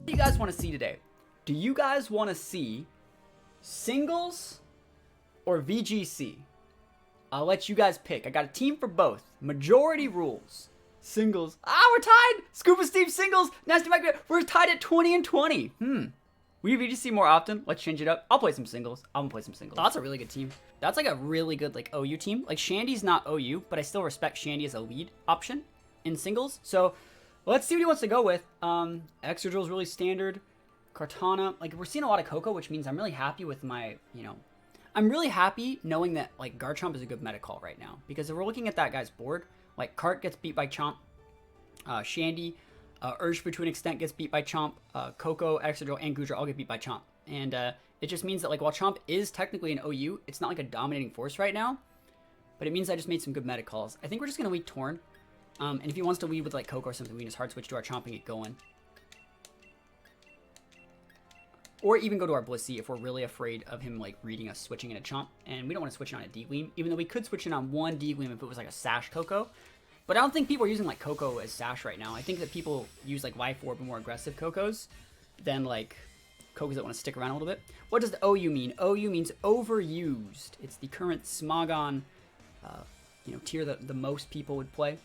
What do you guys want to see today? Do you guys want to see singles or VGC? I'll let you guys pick. I got a team for both. Majority rules. Singles. Ah, we're tied! Scuba Steve singles. Nasty Mike. We're tied at 20 and 20. We VGC more often. Let's change it up. I'll play some singles. I'm gonna play some singles. That's a really good team. That's like a really good like OU team. Like Shandy's not OU, but I still respect Shandy as a lead option in singles. So let's see what he wants to go with. Excadrill's really standard. Kartana. Like we're seeing a lot of Coco, which means I'm really happy with my, I'm really happy knowing that like Garchomp is a good meta call right now. Because if we're looking at that guy's board, like Cart gets beat by Chomp, Shandy, Urshifu to an extent gets beat by Chomp, Coco, Excadrill, and Goodra all get beat by Chomp. And it just means that like while Chomp is technically an OU, it's not like a dominating force right now. But it means I just made some good meta calls. I think we're just going to lead Torn. And if he wants to lead with like Coco or something, we can just hard switch to our Chomp and get going. Or even go to our Blissey if we're really afraid of him like reading us switching in a Chomp. And we don't want to switch in on a D-Gleam, even though we could switch in on one D-Gleam if it was like a Sash Coco. But I don't think people are using like Coco as Sash right now. I think that people use like Life Orb and more aggressive Cocos than like Cocos that want to stick around a little bit. What does the OU mean? OU means overused. It's the current Smogon tier that the most people would play.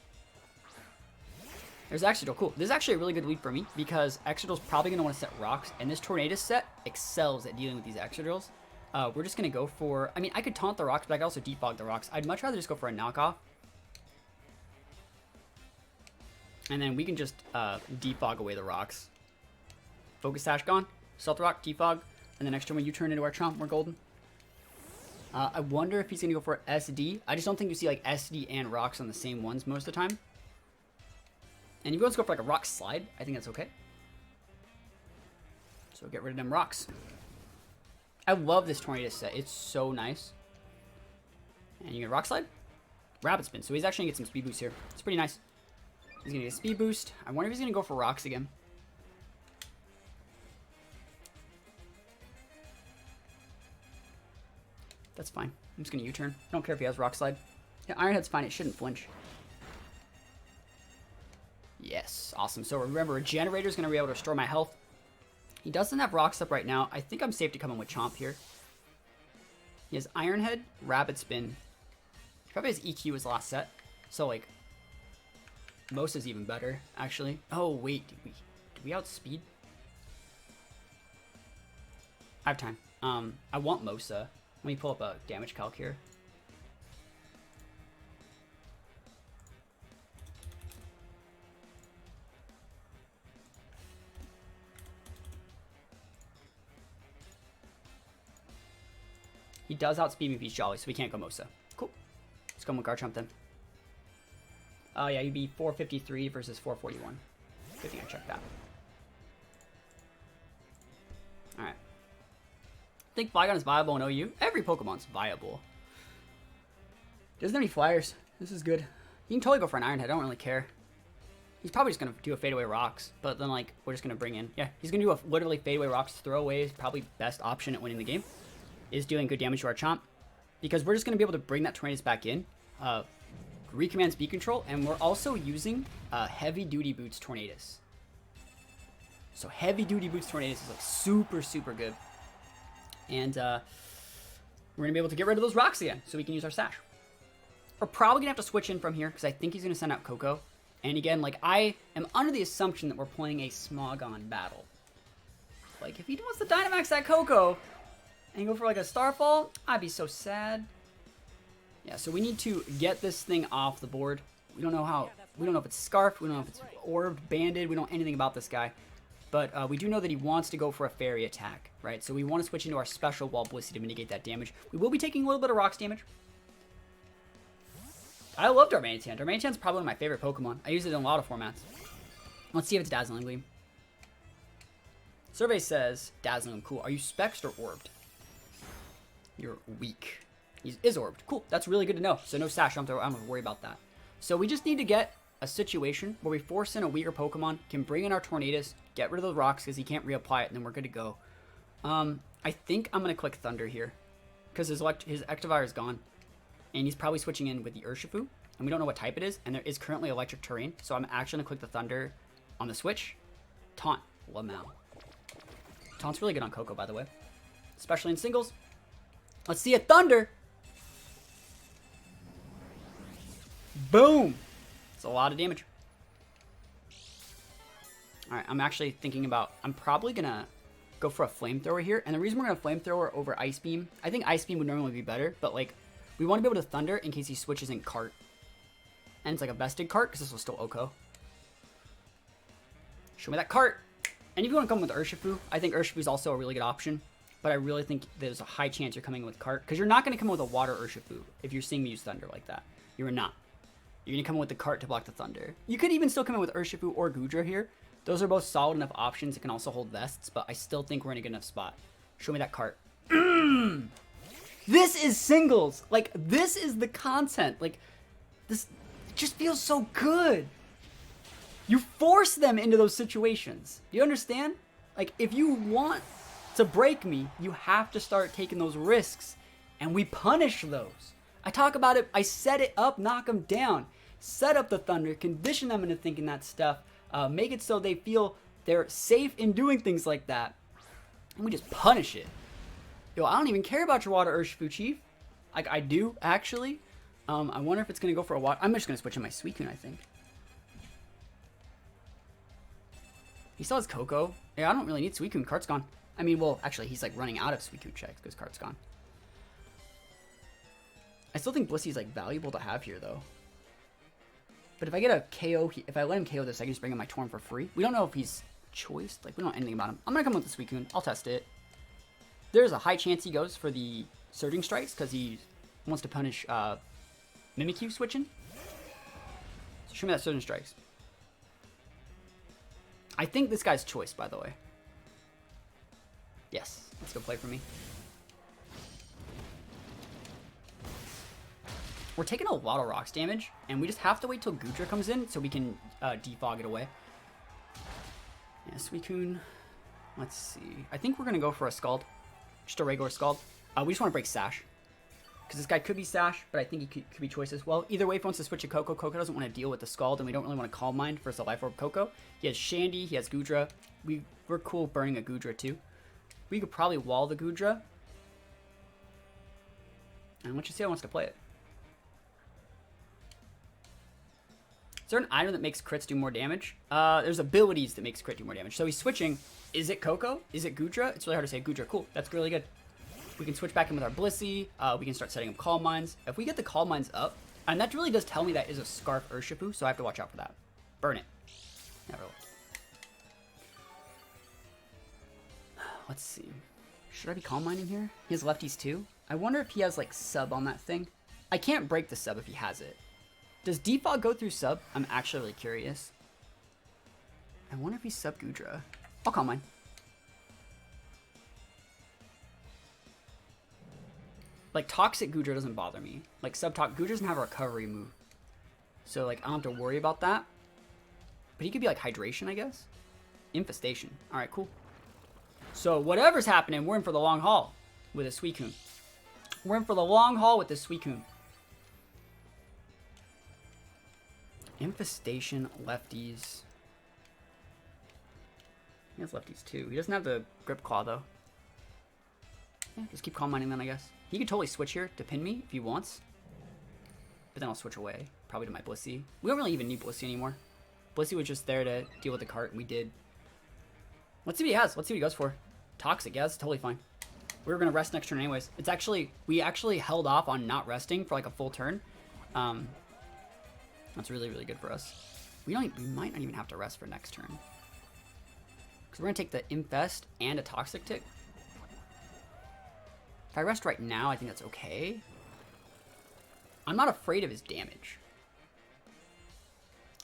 There's Excadrill. Cool. This is actually a really good lead for me because Excadrill's probably going to want to set rocks, and this Tornadus set excels at dealing with these Excadrills. We're just going to go for... I mean, I could taunt the rocks, but I could also defog the rocks. I'd much rather just go for a knockoff. And then we can just defog away the rocks. Focus Sash gone. Stealth Rock, defog. And the next turn when you turn into our Chomp, we're golden. I wonder if he's going to go for SD. I just don't think you see like SD and rocks on the same ones most of the time. And if you want to go for like a rock slide, I think that's okay. So get rid of them rocks. I love this Tornadus set. It's so nice. And you get a rock slide. Rapid spin. So he's actually going to get some speed boost here. It's pretty nice. He's going to get a speed boost. I wonder if he's going to go for rocks again. That's fine. I'm just going to U-turn. I don't care if he has rock slide. Yeah, Iron Head's fine. It shouldn't flinch. Yes, awesome. So remember, a Generator's going to be able to restore my health. He doesn't have Rocks up right now. I think I'm safe to come in with Chomp here. He has Iron Head, Rapid Spin. He probably has EQ as last set. So, like, most is even better, actually. Oh, wait. Did we outspeed? I have time. I want Mosa. Let me pull up a damage calc here. He does outspeed me if he's Jolly, so we can't go Mosa. Cool. Let's go with Garchomp then. Oh yeah, you'd be 453 versus 441. Good thing I checked that. Alright. I think Flygon is viable in OU. Every Pokemon's viable. Doesn't have any flyers. This is good. You can totally go for an Iron Head. I don't really care. He's probably just going to do a fadeaway rocks, but then like we're just going to bring in... Yeah, he's going to do a literally fadeaway rocks. Throwaway is probably best option at winning the game. Is doing good damage to our Chomp. Because we're just going to be able to bring that Tornadus back in. Recommand speed control. And we're also using Heavy Duty Boots Tornadus. So Heavy Duty Boots Tornadus is like super, super good. And we're going to be able to get rid of those rocks again. So we can use our Sash. We're probably going to have to switch in from here. Because I think he's going to send out Coco. And again, like I am under the assumption that we're playing a Smogon battle. Like if he wants to Dynamax that Coco... and go for like a Starfall, I'd be so sad. Yeah, so we need to get this thing off the board. We don't know how, we don't know if it's Scarfed, we don't know if it's Orbed, Banded, we don't know anything about this guy. But we do know that he wants to go for a Fairy attack, right? So we want to switch into our special Wall Blissey to mitigate that damage. We will be taking a little bit of Rocks damage. I loved Darmanitan. Darmanitan's probably one of my favorite Pokemon. I use it in a lot of formats. Let's see if it's Dazzling Gleam. Survey says, Dazzling Gleam, cool. Are you Spexed or Orbed? You're weak. He is orbed. Cool. That's really good to know. So no Sash. I don't have to worry about that. So we just need to get a situation where we force in a weaker Pokemon, can bring in our Tornadus, get rid of those rocks because he can't reapply it, and then we're good to go. I think I'm going to click Thunder here because his Electivire is gone. And he's probably switching in with the Urshifu. And we don't know what type it is. And there is currently electric terrain. So I'm actually going to click the Thunder on the switch. Taunt Lamau. Taunt's really good on Coco, by the way. Especially in singles. Let's see a Thunder. Boom. It's a lot of damage. Alright, I'm actually thinking about... I'm probably going to go for a Flamethrower here. And the reason we're going to Flamethrower over Ice Beam... I think Ice Beam would normally be better. But, like, we want to be able to Thunder in case he switches in Cart. And it's like a vested Cart, because this was still Oko. Show me that Cart. And if you want to come with Urshifu, I think Urshifu is also a really good option. But I really think there's a high chance you're coming with Cart. Because you're not going to come with a Water Urshifu if you're seeing me use Thunder like that. You're not. You're going to come in with the Cart to block the Thunder. You could even still come in with Urshifu or Gudra here. Those are both solid enough options. It can also hold Vests, but I still think we're in a good enough spot. Show me that Cart. This is singles. Like, this is the content. Like, this just feels so good. You force them into those situations. Do you understand? Like, if you want to break me, you have to start taking those risks. And we punish those. I talk about it. I set it up, knock them down. Set up the Thunder, condition them into thinking that stuff. Make it so they feel they're safe in doing things like that. And we just punish it. Yo, I don't even care about your Water Urshifu, Chief. Like, I do, actually. I wonder if it's going to go for a Water... I'm just going to switch in my Suicune, I think. He still has Coco. Yeah, I don't really need Suicune. Cart's gone. I mean, well, actually, he's, like, running out of Suicune checks because Cart's gone. I still think Blissey's, like, valuable to have here, though. But if I get a KO, if I let him KO this, I can just bring in my Torn for free. We don't know if he's choiced. Like, we don't know anything about him. I'm going to come with the Suicune. I'll test it. There's a high chance he goes for the Surging Strikes because he wants to punish Mimikyu switching. So show me that Surging Strikes. I think this guy's choiced, by the way. Yes. Let's go play for me. We're taking a lot of rocks damage, and we just have to wait till Gudra comes in so we can defog it away. Yeah, Suicune. Let's see. I think we're going to go for a Scald. Just a regular Scald. We just want to break Sash. Because this guy could be Sash, but I think he could be Choice as well. Either way, if he wants to switch to Coco, Coco doesn't want to deal with the Scald, and we don't really want to Calm Mind versus a Life Orb Coco. He has Shandy, he has Gudra. We're cool burning a Gudra too. We could probably wall the Gudra. And let's just see how he wants to play it. Is there an item that makes crits do more damage? There's abilities that makes crit do more damage. So he's switching. Is it Coco? Is it Gudra? It's really hard to say. Gudra, cool. That's really good. We can switch back in with our Blissey. We can start setting up Calm Minds. If we get the Calm Minds up, and that really does tell me that is a Scarf Urshifu, so I have to watch out for that. Burn it. Never will. Let's see. Should I be Calm Minding here? He has lefties too. I wonder if he has like sub on that thing. I can't break the sub if he has it. Does defog go through sub? I'm actually really curious. I wonder if he's sub Gudra. I'll Calm Mind. Like, Toxic Gudra doesn't bother me. Like, Gudra doesn't have a recovery move. So, like, I don't have to worry about that. But he could be, like, Hydration, I guess. Infestation. Alright, cool. So, whatever's happening, we're in for the long haul with a Suicune. We're in for the long haul with this Suicune. Infestation, lefties. He has lefties, too. He doesn't have the Grip Claw, though. Yeah, just keep Calm Minding then, I guess. He could totally switch here to pin me if he wants. But then I'll switch away. Probably to my Blissey. We don't really even need Blissey anymore. Blissey was just there to deal with the cart, and we did. Let's see what he has. Let's see what he goes for. Toxic, yeah, that's totally fine. We were going to rest next turn anyways. It's actually, we actually held off on not resting for like a full turn. That's really, really good for us. We might not even have to rest for next turn. Because we're going to take the Infest and a Toxic Tick. If I rest right now, I think that's okay. I'm not afraid of his damage.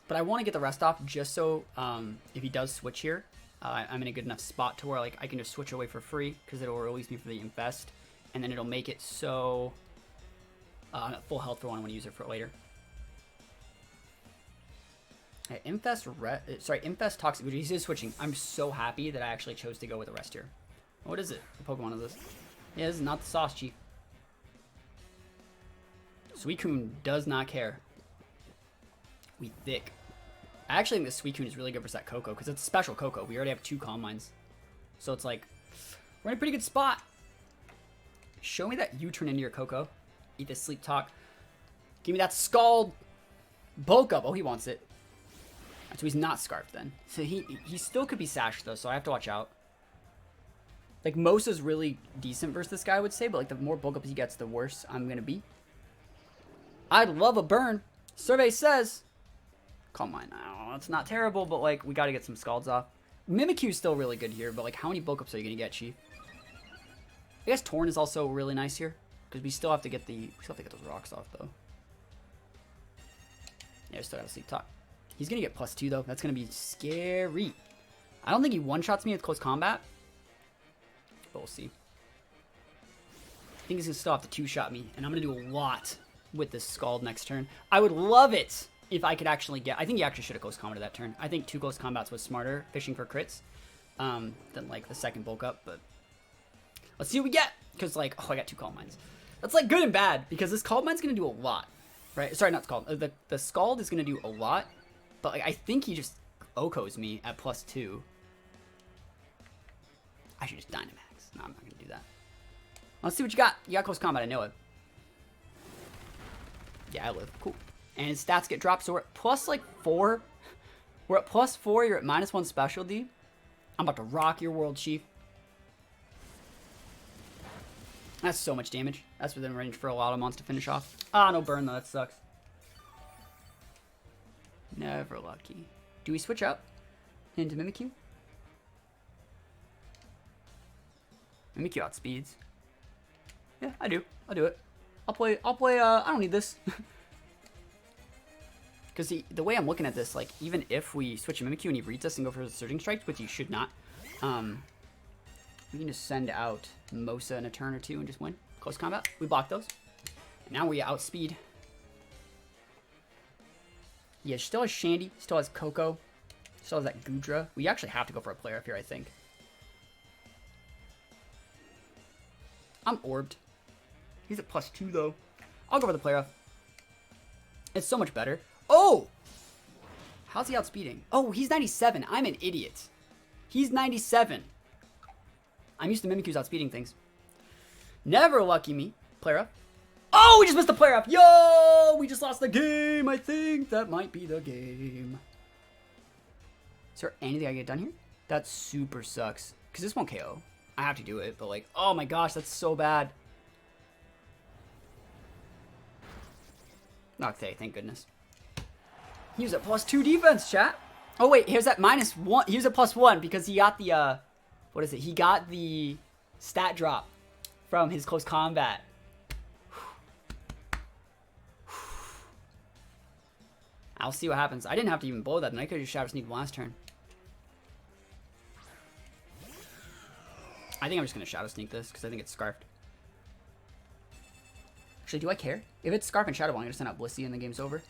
But I want to get the rest off just so if he does switch here, I'm in a good enough spot to where like I can just switch away for free because it'll release me for the Infest. And then it'll make it so I'm at full health for when I want to use it for later. Okay, Infest Toxic. He's just switching. I'm so happy that I actually chose to go with the rest here. What is it? What Pokemon is this? Yeah, this is not the Sauce Chief. Suicune does not care. We thick. I actually think this Suicune is really good for that Coco because it's a special Coco. We already have 2 Calm Minds. So it's like We're in a pretty good spot. Show me that you turn into your Coco. Eat this sleep talk. Give me that Scald. Bulk up. Oh, he wants it. So he's not Scarfed then. So he still could be Sashed though, so I have to watch out. Like, Mosa's really decent versus this guy, I would say, but like the more bulk up he gets, the worse I'm gonna be. I'd love a burn. Survey says. Calm mind. Oh, it's not terrible, but like we gotta get some Scalds off. Mimikyu's still really good here, but like how many bulk ups are you gonna get, Chief? I guess Torn is also really nice here. Because we still have to get those rocks off though. Yeah, we still gotta sleep talk. He's gonna get +2 though. That's gonna be scary. I don't think he one-shots me with close combat. But we'll see. I think he's gonna still have to two-shot me. And I'm gonna do a lot with this Scald next turn. I would love it if I could actually get... I think he actually should have close combated that turn. I think 2 close combats was smarter, fishing for crits, than like the second bulk up. But let's see what we get. Because like, oh, I got 2 Calm Minds. That's like good and bad. Because this Calm Mind's gonna do a lot. Right? Sorry, not Scald. The Scald is gonna do a lot. But like, I think he just Okos me at +2. I should just Dynamax. No, I'm not gonna do that. Let's see what you got. You got close combat, I know it. Yeah, I live. Cool. And his stats get dropped, so we're at +4. We're at +4, you're at -1 specialty. I'm about to rock your world, Chief. That's so much damage. That's within range for a lot of mons to finish off. Ah, no burn though, that sucks. Never lucky. Do we switch up into Mimikyu? Mimikyu outspeeds. Yeah, I do. I'll do it. I'll play, I don't need this. Because the way I'm looking at this, like, even if we switch to Mimikyu and he reads us and go for the Surging Strikes, which you should not, we can just send out Mosa in a turn or 2 and just win. Close combat. We block those. And now we outspeed. Yeah, still has Shandy, still has Coco, still has that Gudra. We actually have to go for a player up here, I think. I'm orbed. He's at +2 though. I'll go for the player off. It's so much better. Oh! How's he outspeeding? Oh, he's 97. I'm an idiot. He's 97. I'm used to Mimikyu's outspeeding things. Never lucky me. Player up. Oh, we just missed the player up. Yo! We just lost the game. I think that might be the game. Is there anything I can get done here? That super sucks. Because this won't KO. I have to do it, but like, oh my gosh, that's so bad. Okay, thank goodness. He was at +2 defense, chat. Oh wait, here's that -1. He was at +1 because he got the, what is it? He got the stat drop from his close combat. I'll see what happens. I didn't have to even blow that, and I could have just Shadow Sneaked last turn. I think I'm just going to Shadow Sneak this, because I think it's Scarfed. Actually, do I care? If it's Scarf and Shadow Ball, I'm going to send out Blissey and the game's over.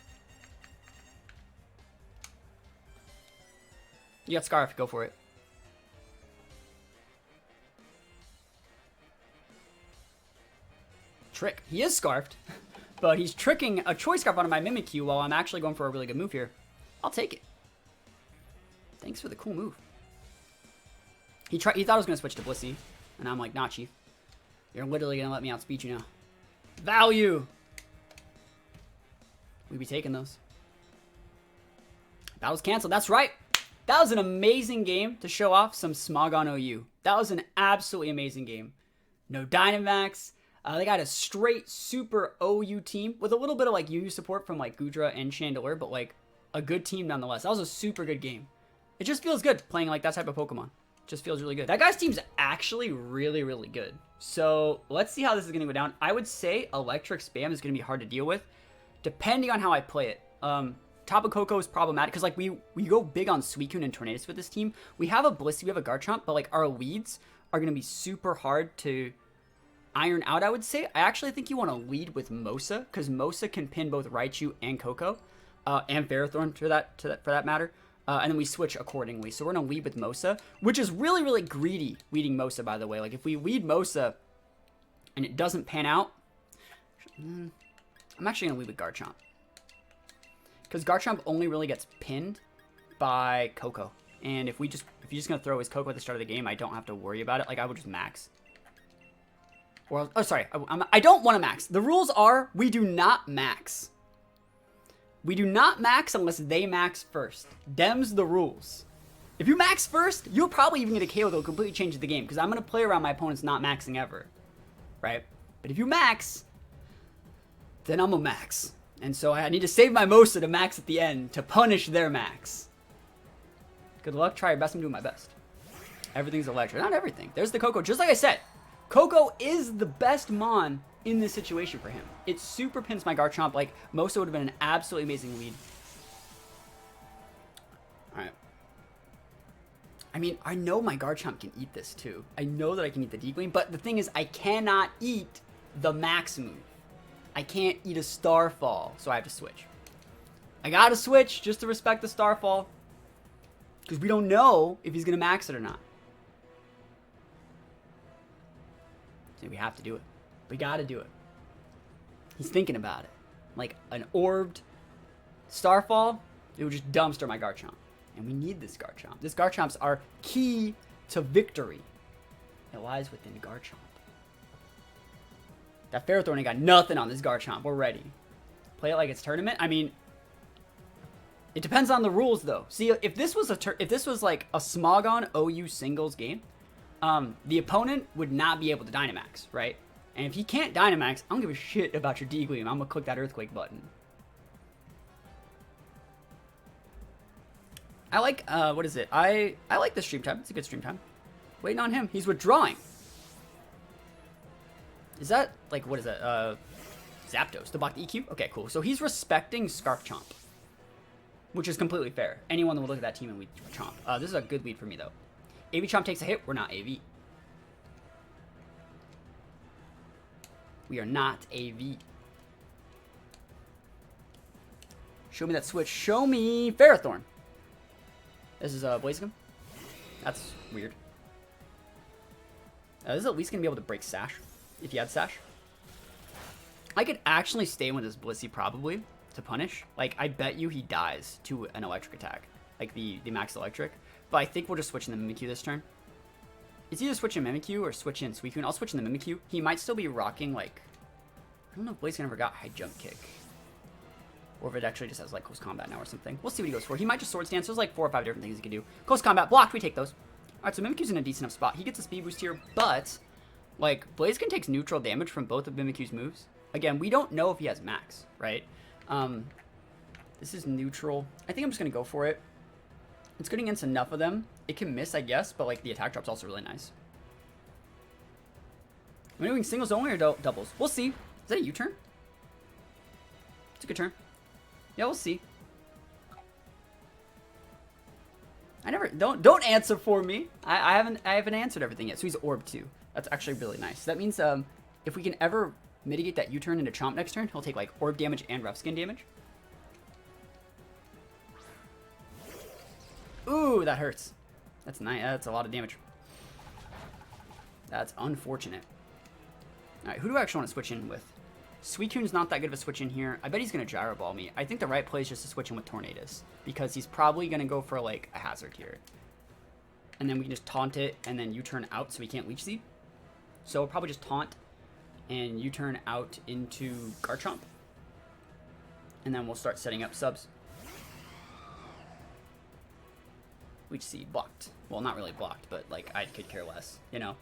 You got Scarf, go for it. Trick. He is Scarfed. But he's tricking a Choice Scarf onto my Mimikyu while I'm actually going for a really good move here. I'll take it. Thanks for the cool move. He thought I was going to switch to Blissey. And I'm like, nah, Chief. You're literally going to let me outspeed you now. Value! We'd be taking those. That was canceled. That's right. That was an amazing game to show off some Smogon OU. That was an absolutely amazing game. No Dynamax. They got a straight super OU team with a little bit of like UU support from like Gudra and Chandelure, but like a good team nonetheless. That was a super good game. It just feels good playing like that type of Pokemon. Just feels really good. That guy's team's actually really, really good. So let's see how this is going to go down. I would say Electric Spam is going to be hard to deal with, depending on how I play it. Tapu Koko is problematic because like we go big on Suicune and Tornadus with this team. We have a Blissey, we have a Garchomp, but like our leads are going to be super hard to iron out, I would say. I actually think you want to lead with Mosa, because Mosa can pin both Raichu and Koko, and Ferrothorn for that matter. And then we switch accordingly. So we're going to lead with Mosa, which is really, really greedy leading Mosa, by the way. Like, if we lead Mosa and it doesn't pan out, I'm actually going to lead with Garchomp. Because Garchomp only really gets pinned by Koko. And if we just If you're just going to throw his Coco at the start of the game, I don't have to worry about it. Like, I would just max. Or, oh, sorry. I don't want to max. The rules are we do not max. We do not max unless they max first. Dem's the rules. If you max first, you'll probably even get a KO that will completely change the game. Because I'm going to play around my opponents not maxing ever. Right? But if you max, then I'm a max. And so I need to save my Mosa to max at the end to punish their max. Good luck. Try your best. I'm doing my best. Everything's electric. Not everything. There's the Coco. Just like I said, Coco is the best Mon in this situation for him. It super pins my Garchomp. Like, Mosa would have been an absolutely amazing lead. Alright. I mean, I know my Garchomp can eat this too. I know that I can eat the Deep-Gleam, but the thing is, I cannot eat the Max move. I can't eat a Starfall, so I have to switch. I gotta switch just to respect the Starfall. Because we don't know if he's going to max it or not. So we have to do it. We gotta do it. He's thinking about it. Like an orbed Starfall, it would just dumpster my Garchomp. And we need this Garchomp. This Garchomp's our key to victory. It lies within Garchomp. That Ferrothorn ain't got nothing on this Garchomp. We're ready. Play it like it's tournament. I mean, it depends on the rules, though. See, if this was like a Smogon OU singles game, the opponent would not be able to Dynamax, right? And if he can't Dynamax, I don't give a shit about your D-Gleam. I'm gonna click that Earthquake button. I like, what is it? I like this stream time. It's a good stream time. Waiting on him. He's withdrawing. Is that, like, what is that? Zapdos to block the EQ? Okay, cool. So he's respecting Garchomp, which is completely fair. Anyone that would look at that team and we Chomp. This is a good lead for me, though. AV Chomp takes a hit. We're not AV. We are not AV. Show me that switch. Show me Ferrothorn. This is Blaziken. That's weird. This is at least going to be able to break Sash, if he had Sash. I could actually stay with this Blissey, probably, to punish. Like, I bet you he dies to an electric attack. Like, the max electric. But I think we'll just switch in the Mimikyu this turn. It's either switch in Mimikyu or switch in Suicune. I'll switch in the Mimikyu. He might still be rocking, like... I don't know if Blaziken ever got High Jump Kick. Or if it actually just has, like, Close Combat now or something. We'll see what he goes for. He might just Swords Dance. There's, like, 4 or 5 different things he can do. Close Combat. Blocked. We take those. Alright, so Mimikyu's in a decent enough spot. He gets a speed boost here, but... Like, Blaziken takes neutral damage from both of Mimikyu's moves. Again, we don't know if he has max, right? This is neutral. I think I'm just going to go for it. It's good against enough of them. It can miss, I guess, but, like, the attack drop's also really nice. Am I doing singles only or doubles? We'll see. Is that a U-turn? It's a good turn. Yeah, we'll see. I never... Don't answer for me. I haven't answered everything yet. So he's Orb, too. That's actually really nice. That means if we can ever mitigate that U-turn into Chomp next turn, he'll take, like, Orb damage and Rough Skin damage. Ooh, that hurts. That's nice. That's a lot of damage. That's unfortunate. Alright, who do I actually want to switch in with? Suicune's not that good of a switch in here. I bet he's going to Gyro Ball me. I think the right play is just to switch in with Tornadus, because he's probably going to go for, like, a Hazard here. And then we can just taunt it and then U-turn out so he can't Leech Seed. So we'll probably just taunt and U-turn out into Garchomp. And then we'll start setting up subs. Leech Seed blocked. Well, not really blocked, but, like, I could care less, you know?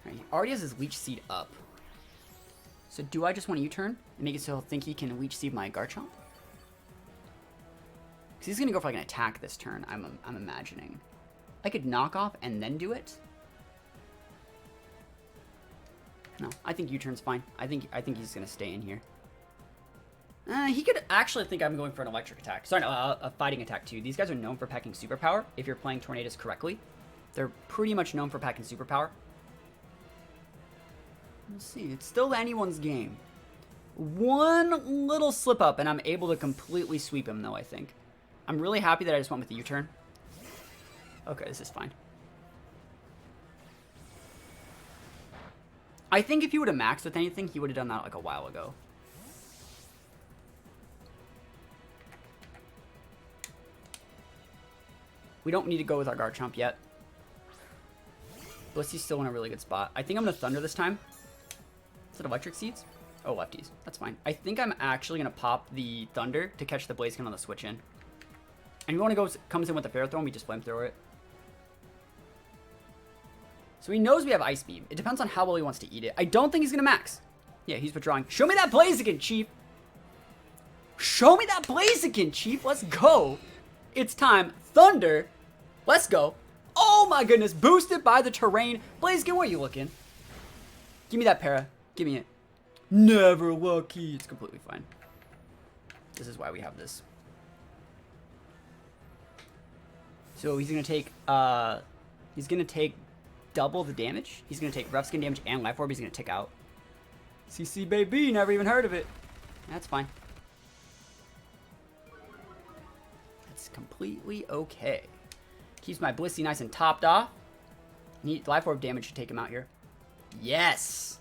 Right, he already has his Leech Seed up. So do I just want to U-turn and make it so he'll think he can Leech Seed my Garchomp? Because he's going to go for, like, an attack this turn, I'm imagining. I could knock off and then do it. No, I think U-turn's fine. I think he's going to stay in here. He could actually think I'm going for an electric attack. Sorry, no, a fighting attack too. These guys are known for packing superpower if you're playing Tornadus correctly. They're pretty much known for packing superpower. Let's see. It's still anyone's game. One little slip up and I'm able to completely sweep him though, I think. I'm really happy that I just went with the U-turn. Okay, this is fine. I think if he would have maxed with anything, he would have done that like a while ago. We don't need to go with our Garchomp yet. Blissey's still in a really good spot. I think I'm going to Thunder this time. Is it Electric Seeds? Oh, lefties. That's fine. I think I'm actually going to pop the Thunder to catch the Blaziken on the switch in. And we want to go, comes in with the Ferrothorn, we just Flamethrower it. So he knows we have Ice Beam. It depends on how well he wants to eat it. I don't think he's going to max. Yeah, he's withdrawing. Show me that Blaziken, Chief. Show me that Blaziken, Chief. Let's go. It's time. Thunder. Let's go. Oh my goodness. Boosted by the terrain. Blaziken, where are you looking? Give me that para. Give me it. Never lucky. It's completely fine. This is why we have this. So he's going to take double the damage. He's going to take Rough Skin damage and Life Orb. He's going to tick out. CC baby, never even heard of it. That's fine. That's completely okay. Keeps my Blissey nice and topped off. Neat Life Orb damage to take him out here. Yes!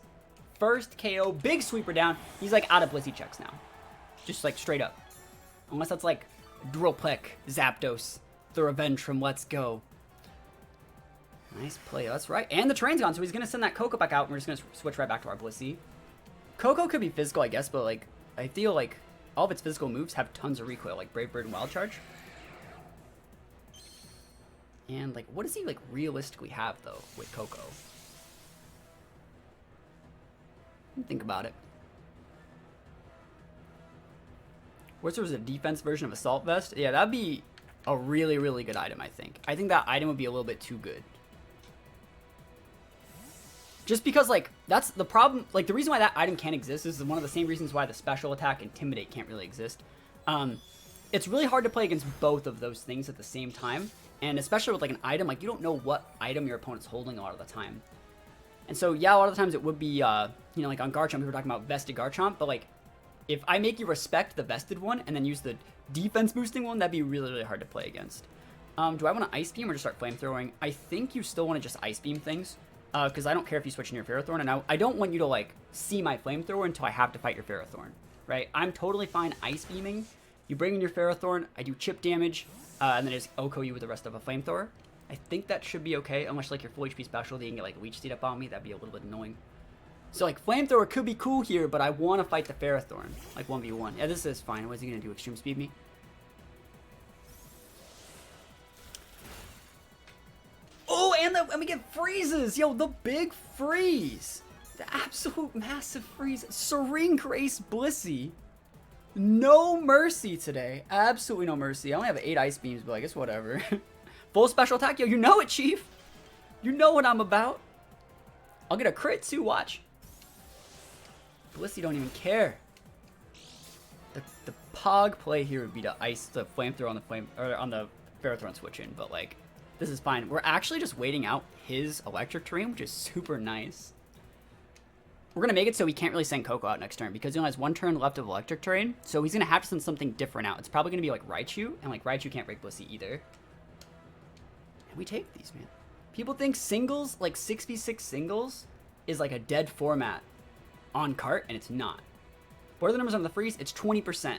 First KO, big sweeper down. He's like out of Blissey checks now. Just like straight up. Unless that's like Drillpeck, Zapdos, the revenge from Let's Go. Nice play, that's right. And the terrain's gone, so he's gonna send that Coco back out, and we're just gonna switch right back to our Blissey. Coco could be physical, I guess, but like, I feel like all of its physical moves have tons of recoil, like Brave Bird and Wild Charge. And like, what does he like realistically have though with Coco? Think about it. What's there was a defense version of Assault Vest? Yeah, that'd be a really, really good item, I think. I think that item would be a little bit too good. Just because, like, that's the problem. Like, the reason why that item can't exist is one of the same reasons why the special attack Intimidate can't really exist. It's really hard to play against both of those things at the same time. And especially with, like, an item, like, you don't know what item your opponent's holding a lot of the time. And so, yeah, a lot of the times it would be, you know, like on Garchomp, we were talking about vested Garchomp. But, like, if I make you respect the vested one and then use the defense boosting one, that'd be really, really hard to play against. Do I want to Ice Beam or just start Flamethrowing? I think you still want to just Ice Beam things. Because I don't care if you switch in your Ferrothorn, and I don't want you to, like, see my Flamethrower until I have to fight your Ferrothorn, right? I'm totally fine Ice Beaming. You bring in your Ferrothorn, I do chip damage, and then I just OHKO you with the rest of a Flamethrower. I think that should be okay, unless, like, your full HP specialty and get, like, Leech Seed up on me. That'd be a little bit annoying. So, like, Flamethrower could be cool here, but I want to fight the Ferrothorn, like, 1v1. Yeah, this is fine. What's he going to do? Extreme Speed me? Oh, and we get freezes! Yo, the big freeze! The absolute massive freeze. Serene Grace Blissey. No mercy today. Absolutely no mercy. I only have 8 Ice Beams, but I guess whatever. Full special attack. Yo, you know it, Chief. You know what I'm about. I'll get a crit too, watch. Blissey don't even care. The pog play here would be to ice the Flamethrower on the Ferrothorn switch in, but like, this is fine. We're actually just waiting out his electric terrain, which is super nice. We're going to make it so he can't really send Coco out next turn because he only has 1 turn left of electric terrain. So he's going to have to send something different out. It's probably going to be like Raichu, and like Raichu can't break Blissey either. And we take these, man. People think singles, like 6v6 singles, is like a dead format on cart, and it's not. What are the numbers on the freeze? It's 20%.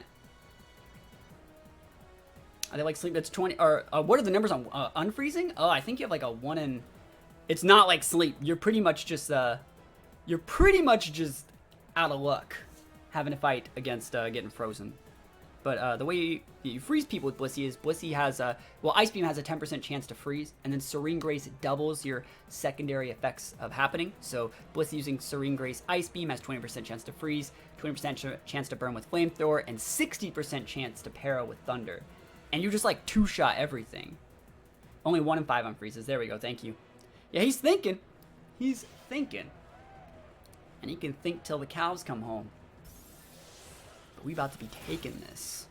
Are they like sleep? That's 20. Or what are the numbers on unfreezing? Oh, I think you have like a 1 in. It's not like sleep. You're pretty much just out of luck having to fight against getting frozen. But the way you freeze people with Blissey is Blissey has well, Ice Beam has a 10% chance to freeze, and then Serene Grace doubles your secondary effects of happening. So Blissey using Serene Grace Ice Beam has 20% chance to freeze, 20% chance to burn with Flamethrower, and 60% chance to para with Thunder. And you just like 2-shot everything. Only 1 in 5 on freezes. There we go. Thank you. Yeah, he's thinking. He's thinking. And he can think till the cows come home. But we about to be taking this.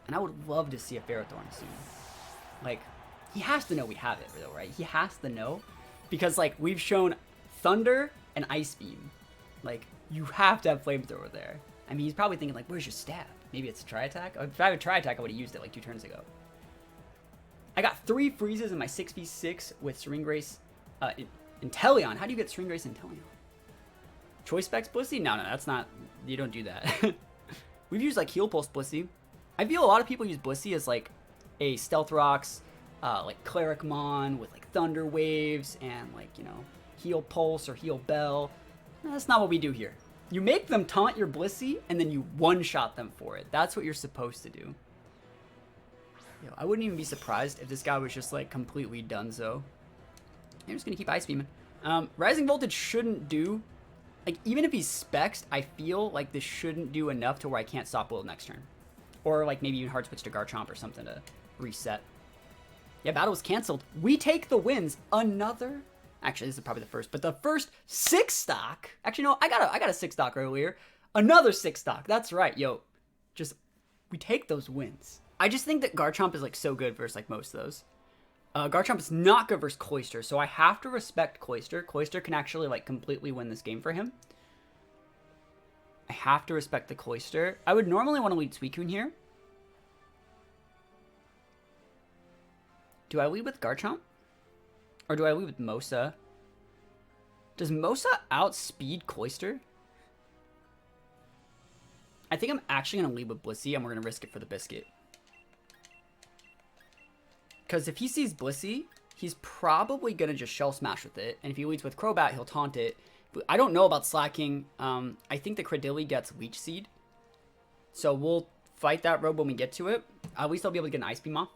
And I would love to see a Ferrothorn soon. Like, he has to know we have it, though, right? He has to know. Because, like, we've shown Thunder and Ice Beam. Like, you have to have Flamethrower there. I mean, he's probably thinking, like, where's your stab? Maybe it's a Tri-Attack? If I had a Tri-Attack, I would have used it, like, 2 turns ago. I got 3 freezes in my 6v6 with Serene Grace Inteleon. How do you get Serene Grace Inteleon? Choice Specs Blissey? No, that's not... You don't do that. We've used, like, Heal Pulse Blissey. I feel a lot of people use Blissey as, like, a Stealth Rocks, like Clericmon with like Thunder Waves and like, you know, Heal Pulse or Heal Bell. That's not what we do here. You make them taunt your Blissey and then you one-shot them for it. That's what you're supposed to do. Yo, I wouldn't even be surprised if this guy was just like completely donezo. I'm just gonna keep Ice Beaming. Rising Voltage shouldn't do, like, even if he's spexed, I feel like this shouldn't do enough to where I can't stop Will next turn. Or like maybe even hard switch to Garchomp or something to reset. Yeah, battle was canceled. We take the wins. Another, actually this is probably the first, but the first 6 stock. Actually no, I got a 6 stock earlier. Another 6 stock. That's right, yo. Just, we take those wins. I just think that Garchomp is like so good versus like most of those. Garchomp is not good versus Cloyster, so I have to respect Cloyster. Cloyster can actually like completely win this game for him. I have to respect the Cloyster. I would normally want to lead Suicune here. Do I lead with Garchomp? Or do I lead with Mosa? Does Mosa outspeed Cloyster? I think I'm actually going to lead with Blissey, and we're going to risk it for the biscuit. Because if he sees Blissey, he's probably going to just Shell Smash with it. And if he leads with Crobat, he'll taunt it. But I don't know about slacking. I think the Credilli gets Leech Seed. So we'll fight that road when we get to it. At least I'll be able to get an Ice Beam off.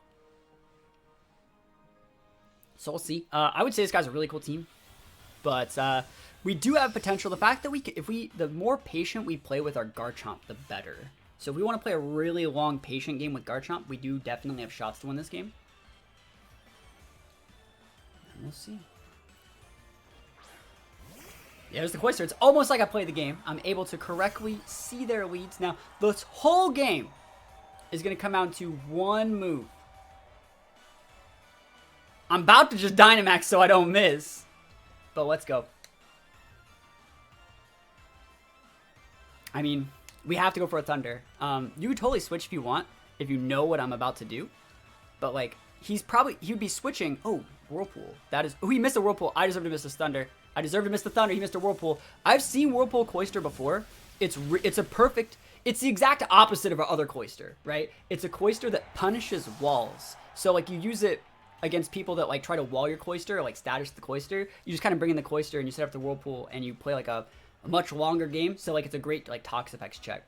So we'll see. I would say this guy's a really cool team. But we do have potential. The fact that we can, the more patient we play with our Garchomp, the better. So if we want to play a really long, patient game with Garchomp, we do definitely have shots to win this game. We'll see. Yeah, there's the Cloyster. It's almost like I played the game. I'm able to correctly see their leads. Now, this whole game is going to come down to one move. I'm about to just Dynamax so I don't miss. But let's go. I mean, we have to go for a Thunder. You could totally switch if you want, if you know what I'm about to do. But, like, he would be switching. Oh, Whirlpool. That is, oh, he missed a Whirlpool. I deserve to miss this Thunder. I deserve to miss the Thunder. He missed a Whirlpool. I've seen Whirlpool Cloyster before. It's the exact opposite of our other Cloyster, right? It's a Cloyster that punishes walls. So, like, you use it against people that, like, try to wall your Cloyster or, like, status the Cloyster. You just kind of bring in the Cloyster and you set up the Whirlpool and you play, like, a much longer game. So, like, it's a great, like, Tox effects check.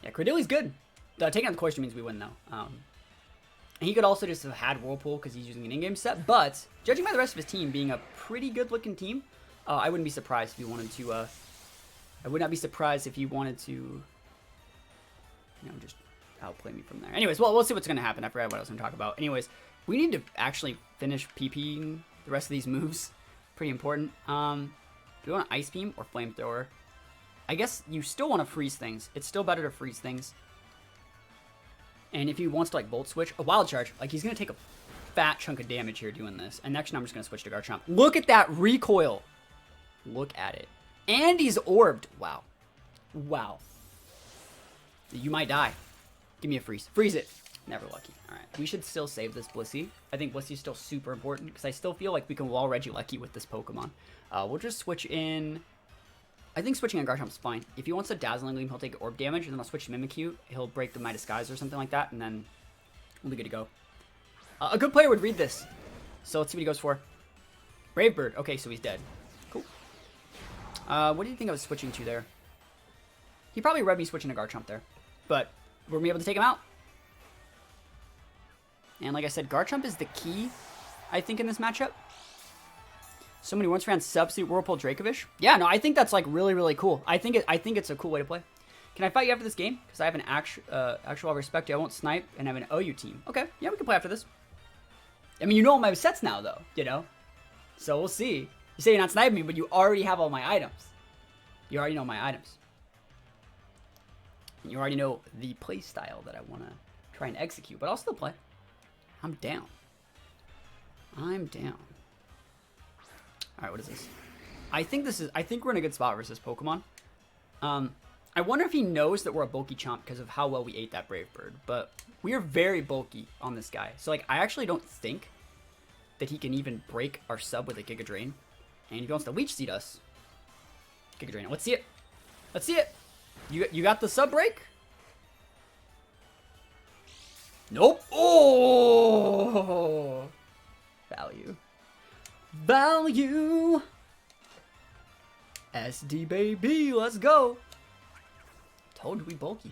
Yeah, Credilli's good. Taking out the Cloyster means we win, though. And he could also just have had Whirlpool because he's using an in-game set. But, judging by the rest of his team being a pretty good-looking team, I wouldn't be surprised if he wanted to, I would not be surprised if he wanted to, you know, just outplay me from there. Anyways, well, we'll see what's going to happen. I forgot what I was going to talk about. Anyways, we need to actually finish PPing the rest of these moves. Pretty important. Do you want an Ice Beam or Flamethrower? I guess you still want to freeze things. It's still better to freeze things. And if he wants to, like, Volt Switch, a Wild Charge, like, he's going to take a fat chunk of damage here doing this. And next, I'm just going to switch to Garchomp. Look at that recoil. Look at it. And he's orbed. Wow. Wow. You might die. Give me a freeze. Freeze it. Never lucky. All right. We should still save this Blissey. I think Blissey's still super important because I still feel like we can wall Regieleki with this Pokemon. We'll just switch in. I think switching on Garchomp's fine. If he wants a Dazzling Gleam, he'll take Orb damage, and then I'll switch to Mimikyu. He'll break the My Disguise or something like that, and then we'll be good to go. A good player would read this. So let's see what he goes for. Brave Bird. Okay, so he's dead. Cool. What do you think I was switching to there? He probably read me switching to Garchomp there. But were we able to take him out? And like I said, Garchomp is the key, I think, in this matchup. Somebody once ran Substitute Whirlpool Dracovish. Yeah, no, I think that's like really, really cool. I think it's a cool way to play. Can I fight you after this game? Because I have an actual respect you. I won't snipe and have an OU team. Okay, yeah, we can play after this. I mean, you know all my sets now, though, you know? So we'll see. You say you're not sniping me, but you already have all my items. You already know my items. And you already know the play style that I want to try and execute, but I'll still play. I'm down. I'm down. Alright, what is this? I think we're in a good spot versus Pokemon. I wonder if he knows that we're a bulky chomp because of how well we ate that Brave Bird. But we are very bulky on this guy. So, like, I actually don't think that he can even break our sub with a Giga Drain. And if he wants to Leech Seed us, Giga Drain it. Let's see it. Let's see it. You got the sub break? Nope. Oh! Value. Value! SD baby, let's go! Told you we bulky.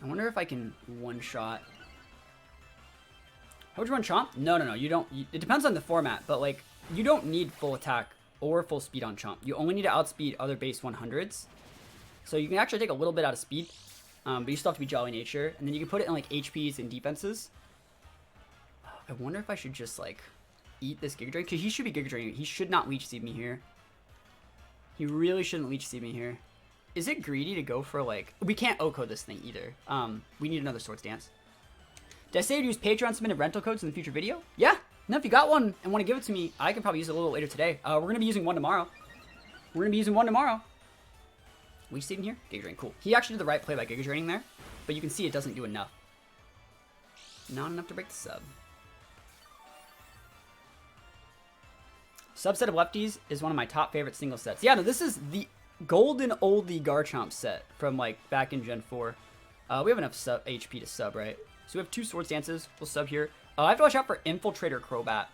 I wonder if I can one-shot. How would you one-chomp? No, you don't. It depends on the format, but like, you don't need full attack or full speed on chomp. You only need to outspeed other base 100s. So you can actually take a little bit out of speed, but you still have to be Jolly Nature. And then you can put it in like HPs and defenses. I wonder if I should just like eat this Giga Drain, because he should be Giga Draining. He should not Leech Seed me here. He really shouldn't Leech Seed me here. Is it greedy to go for like... We can't OHKO this thing either. We need another Swords Dance. Did I say to use Patreon submitted rental codes in the future video? Yeah. No, if you got one and want to give it to me, I can probably use it a little later today. We're going to be using one tomorrow. Leech Seed in here? Giga Drain, cool. He actually did the right play by Giga Draining there, but you can see it doesn't do enough. Not enough to break the sub. Subset of lefties is one of my top favorite single sets. Yeah, no, this is the golden oldie Garchomp set from like back in Gen 4. We have enough HP to sub, right? So we have 2 Swords Dances. We'll sub here. I have to watch out for Infiltrator Crobat.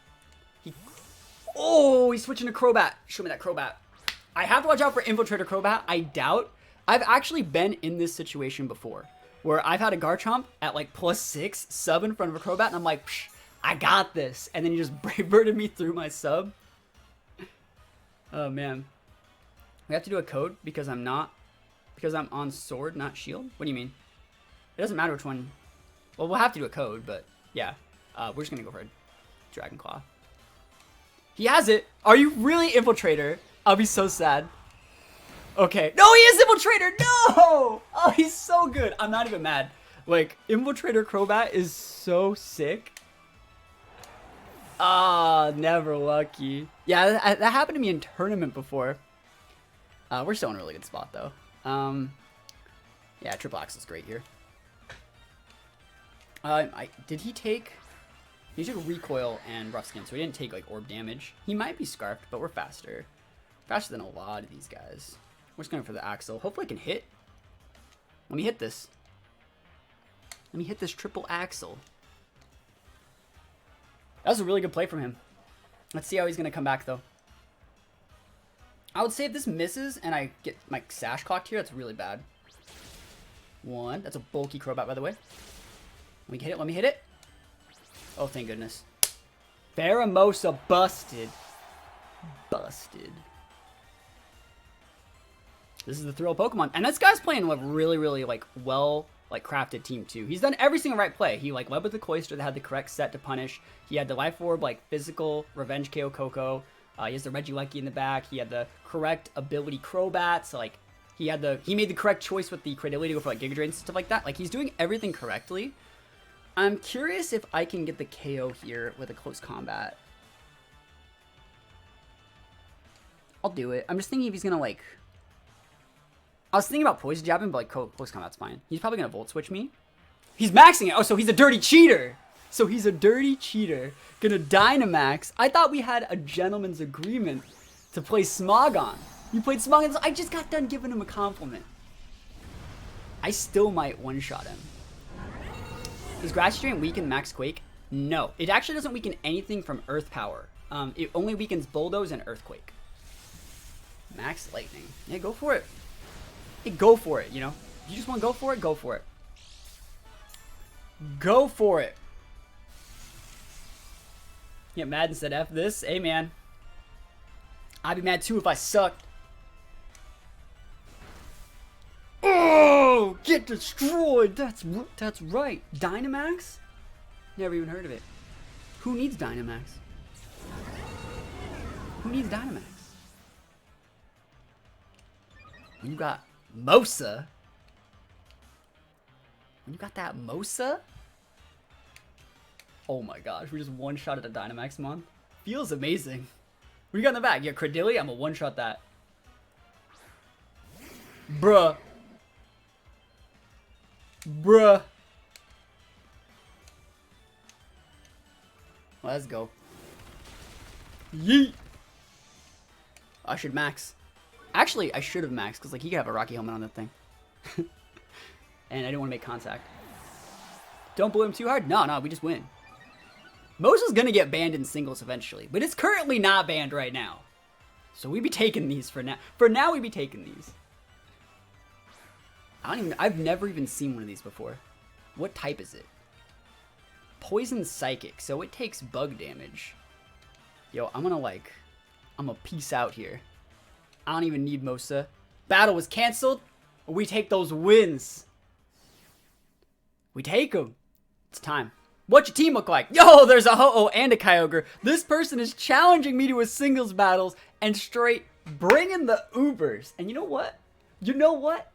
He's switching to Crobat. Show me that Crobat. I have to watch out for Infiltrator Crobat. I doubt. I've actually been in this situation before, where I've had a Garchomp at like +6 sub in front of a Crobat, and I'm like, psh, I got this. And then he just Brave Birded me through my sub. Oh man. We have to do a code because I'm on sword, not shield? What do you mean? It doesn't matter which one. Well, we'll have to do a code, but yeah. We're just gonna go for a Dragon Claw. He has it! Are you really Infiltrator? I'll be so sad. Okay. No, he is Infiltrator! No! Oh, he's so good. I'm not even mad. Like, Infiltrator Crobat is so sick. Ah, never lucky. Yeah, that happened to me in tournament before. We're still in a really good spot, though. Yeah, Triple Axle's great here. Did he take... He took Recoil and Rough Skin, so he didn't take, like, Orb damage. He might be Scarfed, but we're faster. Faster than a lot of these guys. We're just going for the Axle. Hopefully I can hit. Let me hit this. Let me hit this Triple Axle. That was a really good play from him. Let's see how he's going to come back, though. I would say if this misses and I get my Sash clocked here, that's really bad. 1. That's a bulky Crobat, by the way. Let me hit it. Let me hit it. Oh, thank goodness. Pheromosa busted. Busted. This is the thrill of Pokemon. And this guy's playing a really, really, like, well, like, crafted team, too. He's done every single right play. He, like, led with the Cloyster that had the correct set to punish. He had the Life Orb, like, physical Revenge KO Coco. He has the Regieleki in the back. He had the correct ability Crobat. So, like, he made the correct choice with the Cradility to go for, like, Giga Drains and stuff like that. Like, he's doing everything correctly. I'm curious if I can get the KO here with a close combat. I'll do it. I'm just thinking if he's gonna, like... I was thinking about Poison Jabbing, but, like, close combat's fine. He's probably gonna Volt Switch me. He's maxing it! Oh, so he's a dirty cheater! So he's a dirty cheater. Gonna Dynamax. I thought we had a gentleman's agreement to play Smogon. You played Smogon, so I just got done giving him a compliment. I still might one-shot him. Is Grass Drain weaken Max Quake? No. It actually doesn't weaken anything from Earth Power. It only weakens Bulldoze and Earthquake. Max Lightning. Yeah, go for it. Hey, go for it, you know? You just want to go for it? Go for it. Go for it. Get mad and said F this. Hey, man. I'd be mad too if I sucked. Oh, get destroyed. That's right. Dynamax? Never even heard of it. Who needs Dynamax? Who needs Dynamax? When you got Mosa. When you got that Mosa? Oh my gosh, we just one-shot at a Dynamax mon. Feels amazing. What do you got in the back? Yeah, Cradility? I'm gonna one-shot that. Bruh. Bruh. Let's go. Yeet. I should max. Actually, I should have maxed, because like he could have a Rocky Helmet on that thing. And I didn't want to make contact. Don't blow him too hard? No, we just win. Mosa's gonna get banned in singles eventually, but it's currently not banned right now. So we be taking these for now. For now, we be taking these. I've never even seen one of these before. What type is it? Poison Psychic, so it takes bug damage. Yo, I'm gonna peace out here. I don't even need Mosa. Battle was canceled. We take those wins. We take them. It's time. What's your team look like? Yo, there's a Ho-Oh and a Kyogre. This person is challenging me to a singles battles and straight bringing the Ubers. And you know what? You know what?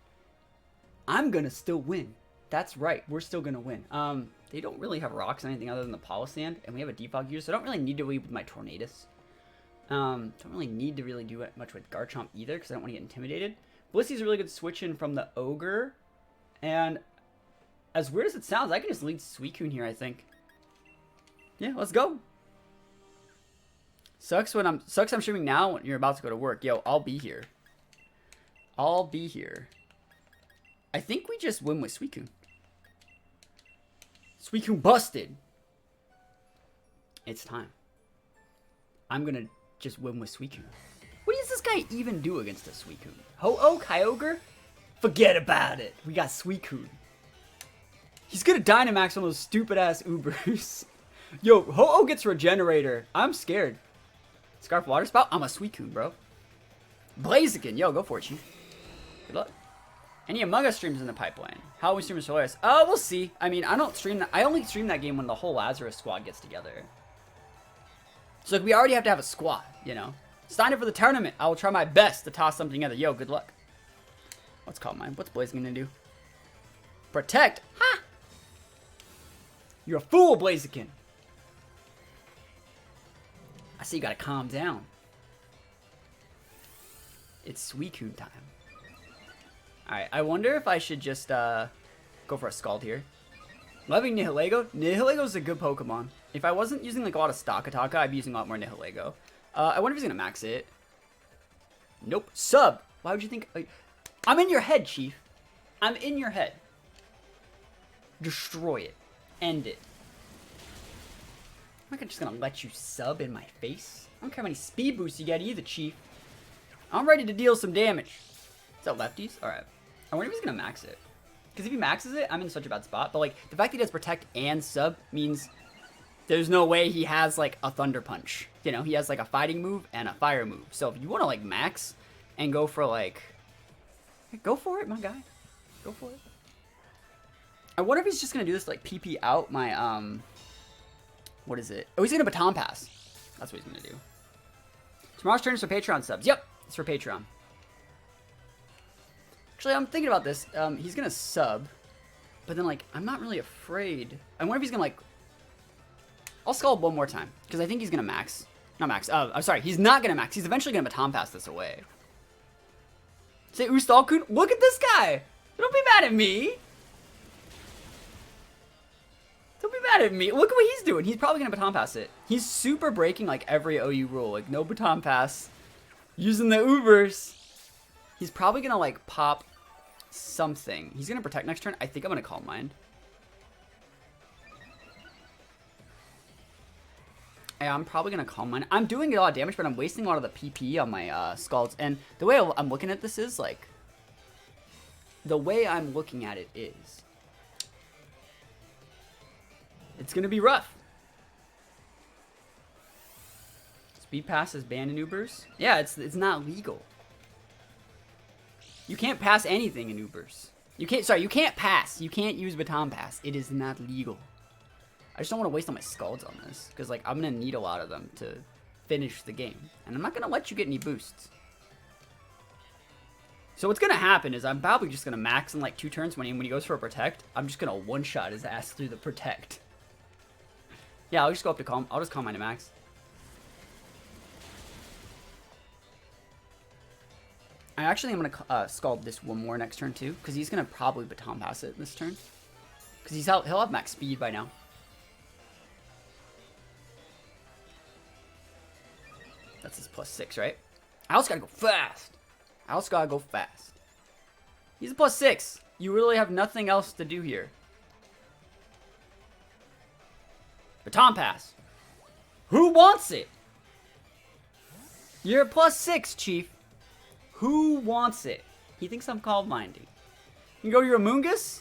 I'm gonna still win. That's right. We're still gonna win. They don't really have rocks or anything other than the Polisand, and we have a defog user, so I don't really need to lead with my Tornadus. Don't really need to really do much with Garchomp either, because I don't want to get intimidated. Blissy's a really good switch in from the Ogre, and as weird as it sounds, I can just lead Suicune here, I think. Yeah, let's go. Sucks I'm streaming now when you're about to go to work. Yo, I'll be here. I'll be here. I think we just win with Suicune. Suicune busted. It's time. I'm gonna just win with Suicune. What does this guy even do against a Suicune? Ho-Oh, Kyogre? Forget about it. We got Suicune. He's gonna Dynamax on those stupid ass Ubers. Yo, Ho-Oh gets Regenerator. I'm scared. Scarf Water Spout? I'm a Suicune, bro. Blaziken. Yo, go for it, Chief. Good luck. Any Among Us streams in the pipeline? How will we stream Solaris? We'll see. I mean, I don't stream that. I only stream that game when the whole Lazarus squad gets together. So like, we already have to have a squad, you know? Sign up for the tournament. I will try my best to toss something together. Yo, good luck. What's called mine? What's Blaziken gonna do? Protect? Ha! You're a fool, Blaziken. I see you gotta calm down. It's Suicune time. Alright, I wonder if I should just go for a Scald here. Loving Nihilego. Nihilego's a good Pokemon. If I wasn't using like a lot of Stakataka, I'd be using a lot more Nihilego. I wonder if he's gonna max it. Nope. Sub. Why would you think? I'm in your head, Chief. I'm in your head. Destroy it. End it. I'm not just gonna let you sub in my face. I don't care how many speed boosts you get either, Chief. I'm ready to deal some damage. Is that lefties? Alright. I wonder if he's gonna max it. Because if he maxes it, I'm in such a bad spot. But like, the fact that he does protect and sub means there's no way he has like a Thunder Punch. You know, he has like a fighting move and a fire move. So if you want to like max and go for like, go for it, my guy. Go for it. I wonder if he's just gonna do this to, like PP out my what is it? Oh, he's gonna Baton Pass. That's what he's gonna do. Tomorrow's turn is for Patreon subs. Yep, it's for Patreon. Actually, I'm thinking about this. He's gonna sub, but then like I'm not really afraid. I wonder if he's gonna like. I'll Scald one more time because I think he's gonna max. Not max. I'm sorry. He's not gonna max. He's eventually gonna Baton Pass this away. Say Ustalkun. Look at this guy. Don't be mad at me. Don't be mad at me. Look at what he's doing. He's probably gonna Baton Pass it. He's super breaking like every OU rule. Like no Baton Pass. Using the Ubers. He's probably gonna like pop something. He's gonna protect next turn. I think I'm gonna Calm Mind. Yeah, I'm probably gonna Calm Mind. I'm doing a lot of damage, but I'm wasting a lot of the PP on my Scalds. And the way I'm looking at this is like, the way I'm looking at it is, it's gonna be rough. Speed Pass is banned in Ubers. Yeah, it's not legal. You can't pass anything in Ubers. You can't pass. You can't use Baton Pass. It is not legal. I just don't want to waste all my Scalds on this, because like I'm going to need a lot of them to finish the game. And I'm not going to let you get any boosts. So what's going to happen is I'm probably just going to max in like 2 turns when he goes for a Protect. I'm just going to one-shot his ass through the Protect. Yeah, I'll just go up to Calm. I'll just Calm Mind to max. I actually am going to Scald this one more next turn too, because he's going to probably Baton Pass it this turn. Because he'll have max speed by now. That's his +6, right? I also gotta go fast. He's a +6. You really have nothing else to do here. Baton Pass. Who wants it? You're a +6, Chief. Who wants it? He thinks I'm called minding. You can go to your Amoongus?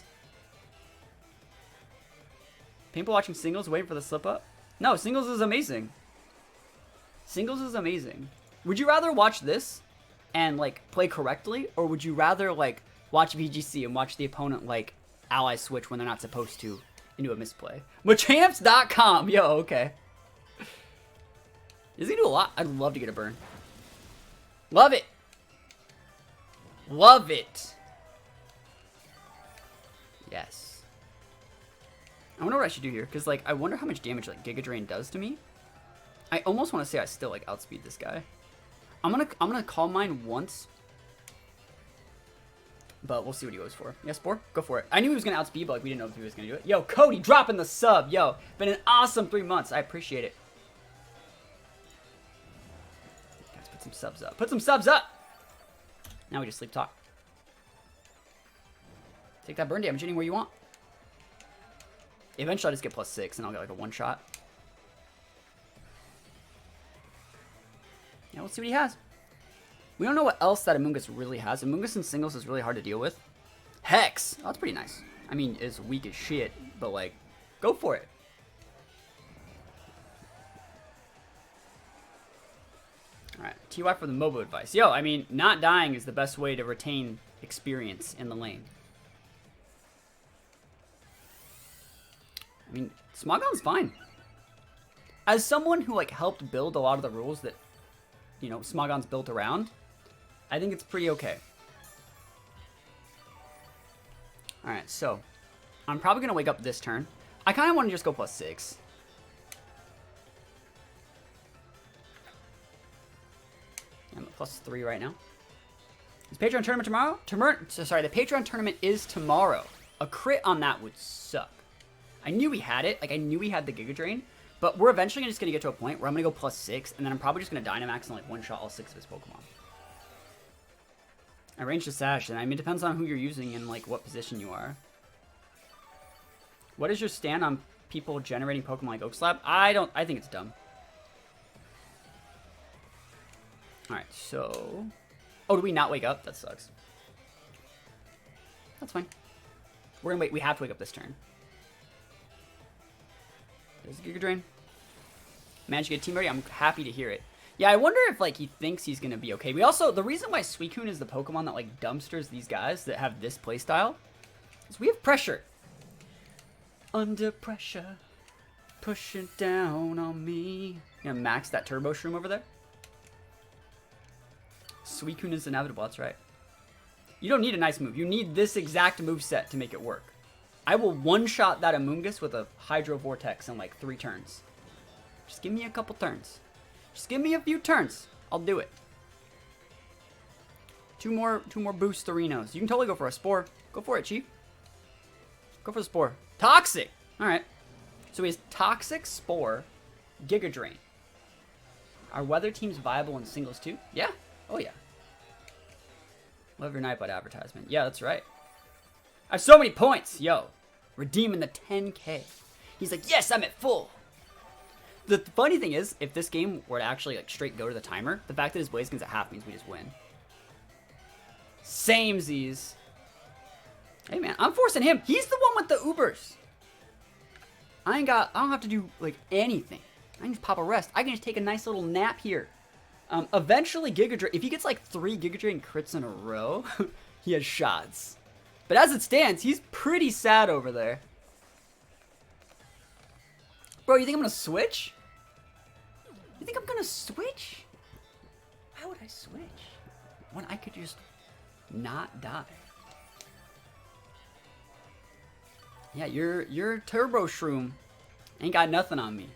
People watching singles waiting for the slip up? No, singles is amazing. Singles is amazing. Would you rather watch this and like play correctly, or would you rather like watch VGC and watch the opponent like ally switch when they're not supposed to into a misplay? Machamps.com. Yo, okay. Does he do a lot? I'd love to get a burn. Love it. Love it. Yes. I wonder what I should do here, because like I wonder how much damage like Giga Drain does to me. I almost want to say I still like outspeed this guy. I'm gonna Calm Mind once, but we'll see what he goes for. Yeah, Spore, go for it. I knew he was gonna outspeed, but like we didn't know if he was gonna do it. Yo, Cody dropping the sub. Yo, been an awesome 3 months. I appreciate it. Let's put some subs up. Put some subs up. Now we just sleep talk. Take that burn damage anywhere you want. Eventually I'll just get +6 and I'll get like a one shot. Yeah, we'll see what he has. We don't know what else that Amoongus really has. Amoongus in singles is really hard to deal with. Hex! Oh, that's pretty nice. I mean, it's weak as shit, but like, go for it. Alright, TY for the Mobo advice. Yo, I mean, not dying is the best way to retain experience in the lane. I mean, Smogon's fine. As someone who like helped build a lot of the rules that, you know, Smogon's built around, I think it's pretty okay. Alright, so I'm probably gonna wake up this turn. I kinda wanna just go +6. I'm at +3 right now. Is Patreon tournament tomorrow? Sorry, the Patreon tournament is tomorrow. A crit on that would suck. I knew we had it. Like, I knew we had the Giga Drain. But we're eventually just going to get to a point where I'm going to go +6. And then I'm probably just going to Dynamax and, like, one-shot all 6 of his Pokemon. I ranged a Sash. And, I mean, it depends on who you're using and, like, what position you are. What is your stand on people generating Pokemon like Oak Slab? I think it's dumb. Alright, so... Oh, do we not wake up? That sucks. That's fine. We're going to wait. We have to wake up this turn. There's a Giga Drain. Managed to get a team ready. I'm happy to hear it. Yeah, I wonder if like he thinks he's gonna be okay. We also, the reason why Suicune is the Pokemon that like dumpsters these guys that have this playstyle is we have pressure. Under pressure, pushing down on me. Gonna max that Turbo Shroom over there. Suicune is inevitable. That's right. You don't need a nice move. You need this exact move set to make it work. I will one-shot that Amoongus with a Hydro Vortex in like 3 turns. Just give me a couple turns. Just give me a few turns. I'll do it. Two more Boosterinos. You can totally go for a Spore. Go for it, Chief. Go for the Spore. Toxic! Alright. So he has Toxic, Spore, Giga Drain. Are weather teams viable in singles too? Yeah. Oh yeah. Love your Nightbot advertisement. Yeah, that's right. I have so many points, yo. Redeeming the 10K. He's like, yes, I'm at full. The funny thing is, if this game were to actually like straight go to the timer, the fact that his Blaziken's at half means we just win. Samesies. Hey man, I'm forcing him. He's the one with the Ubers. I don't have to do like anything. I can just pop a rest. I can just take a nice little nap here. Eventually Giga Drain, if he gets like 3 Giga Drain crits in a row, he has shots. But as it stands, he's pretty sad over there. Bro, you think I'm gonna switch? You think I'm gonna switch? Why would I switch? When I could just not die. Yeah, your Turbo Shroom ain't got nothing on me.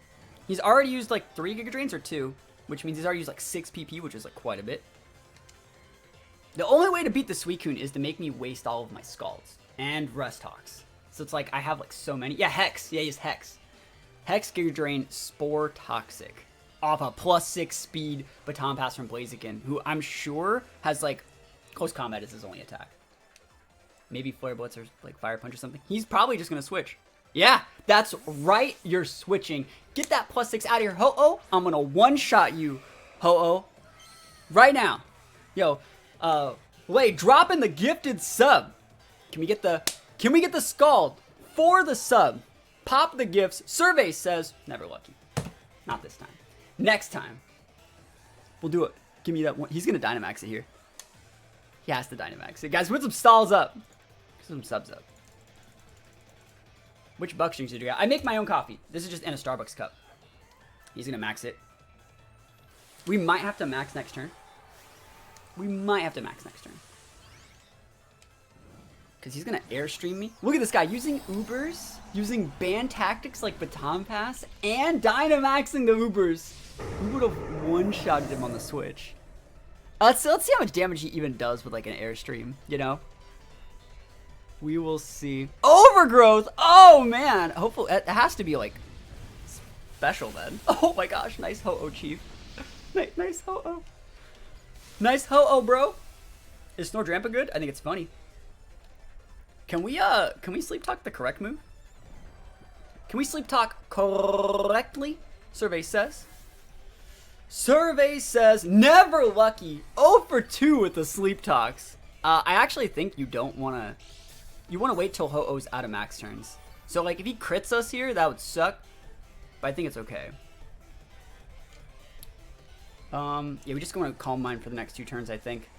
He's already used like 3 Giga Drains or 2, which means he's already used like 6 PP, which is like quite a bit. The only way to beat the Suicune is to make me waste all of my Scalds and Rest Hawks. So it's like I have like so many. Yeah, Hex. Yeah, he's Hex. Hex, Giga Drain, Spore, Toxic. Off a +6 speed Baton Pass from Blaziken, who I'm sure has like close combat as his only attack. maybe Flare Blitz or like Fire Punch or something. He's probably just gonna switch. Yeah, that's right. You're switching. Get that +6 out of here, Ho-Oh. I'm gonna one-shot you, Ho-Oh, right now. Yo, wait, drop in the gifted sub. Can we get the Scald for the sub? Pop the gifts. Survey says never lucky. Not this time. Next time. We'll do it. Give me that one. He's gonna Dynamax it here. He has to Dynamax it. Guys, put some stalls up. Put some subs up. Which buck strings did you get? I make my own coffee. This is just in a Starbucks cup. He's gonna max it. We might have to max next turn. We might have to max next turn. Because he's going to Airstream me. Look at this guy using Ubers, using band tactics like Baton Pass, and Dynamaxing the Ubers. We would have one-shotted him on the Switch. Let's see how much damage he even does with like an Airstream, you know? We will see. Overgrowth! Oh, man! Hopefully, it has to be like special then. Oh my gosh, nice Ho-Oh, Chief. Nice Ho-Oh. Nice Ho-Oh, bro. Is Snordrampa good? I think it's funny. Can we sleep talk the correct move? Can we sleep talk correctly? Survey says. Survey says never lucky. 0 for 2 with the sleep talks. I actually think you don't want to. You want to wait till Ho-Oh's out of max turns. So like if he crits us here, that would suck. But I think it's okay. Yeah, we just want to Calm Mind for the next 2 turns, I think.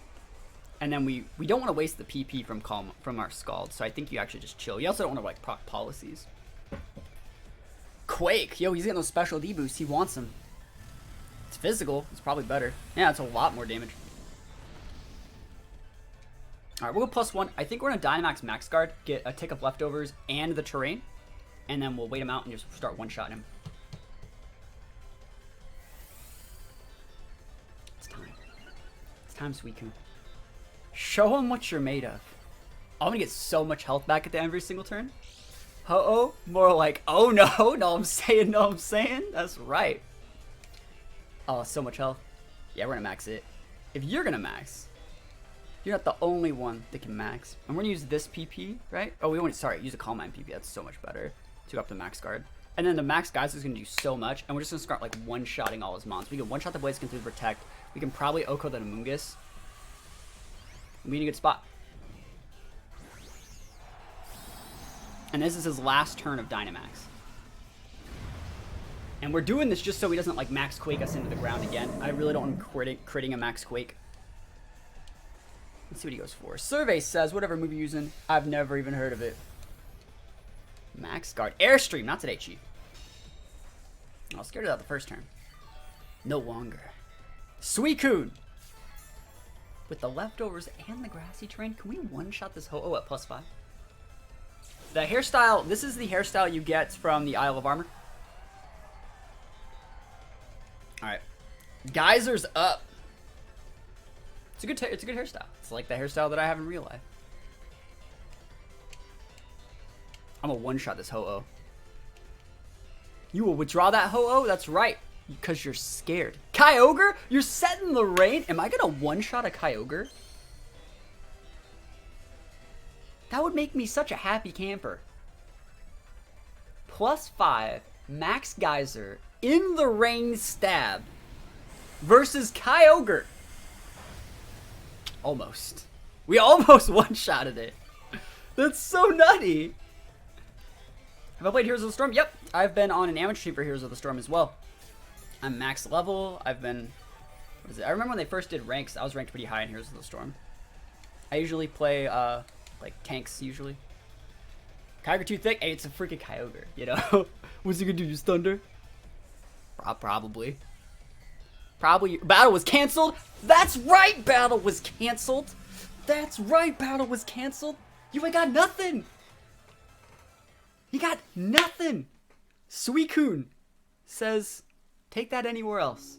And then we don't want to waste the PP from our Scald, so I think you actually just chill. You also don't want to like proc policies. Quake, yo, he's getting those special D boosts. He wants them. It's physical. It's probably better. Yeah, it's a lot more damage. All right, we'll go +1. I think we're gonna Dynamax Max Guard, get a tick of leftovers and the terrain, and then we'll wait him out and just start one-shotting him. It's time. It's time, Suicune. Show him what you're made of. I'm gonna get so much health back at the end of every single turn. Ho-Oh, more like, oh no, no I'm saying. That's right. Oh, so much health. Yeah, we're gonna max it. If you're gonna max, you're not the only one that can max. And we're gonna use this PP, right? Oh, use a Calm Mind PP. That's so much better to up the max guard. And then the max guys is gonna do so much, and we're just gonna start like one-shotting all his mons. We can one-shot the Blaziken through Protect. We can probably Oko the Amoonguss. We need a good spot. And this is his last turn of Dynamax. And we're doing this just so he doesn't like Max Quake us into the ground again. I really don't want him critting a Max Quake. Let's see what he goes for. Survey says, whatever move you're using, I've never even heard of it. Max Guard. Airstream, not today, Chief. I was scared of that the first turn. No longer. Suicune! With the leftovers and the grassy terrain, can we one-shot this Ho-Oh at +5? The hairstyle, this is the hairstyle you get from the Isle of Armor. Alright. Geyser's up. It's a good hairstyle. It's like the hairstyle that I have in real life. I'm gonna one-shot this Ho-Oh. You will withdraw that Ho-Oh? That's right. Because you're scared. Kyogre? You're setting the rain? Am I gonna one-shot a Kyogre? That would make me such a happy camper. +5, Max Geyser, in the rain stab, versus Kyogre. Almost. We almost one-shotted it. That's so nutty. Have I played Heroes of the Storm? Yep. I've been on an amateur team for Heroes of the Storm as well. I'm max level. I've been... What is it? I remember when they first did ranks, I was ranked pretty high in Heroes of the Storm. I usually play, like, tanks, usually. Kyogre too thick? Hey, it's a freaking Kyogre, you know? What's he gonna do, use Thunder? Probably. Probably. Battle was canceled? That's right, battle was canceled! That's right, battle was canceled! You ain't got nothing! You got nothing! Suicune says... Take that anywhere else.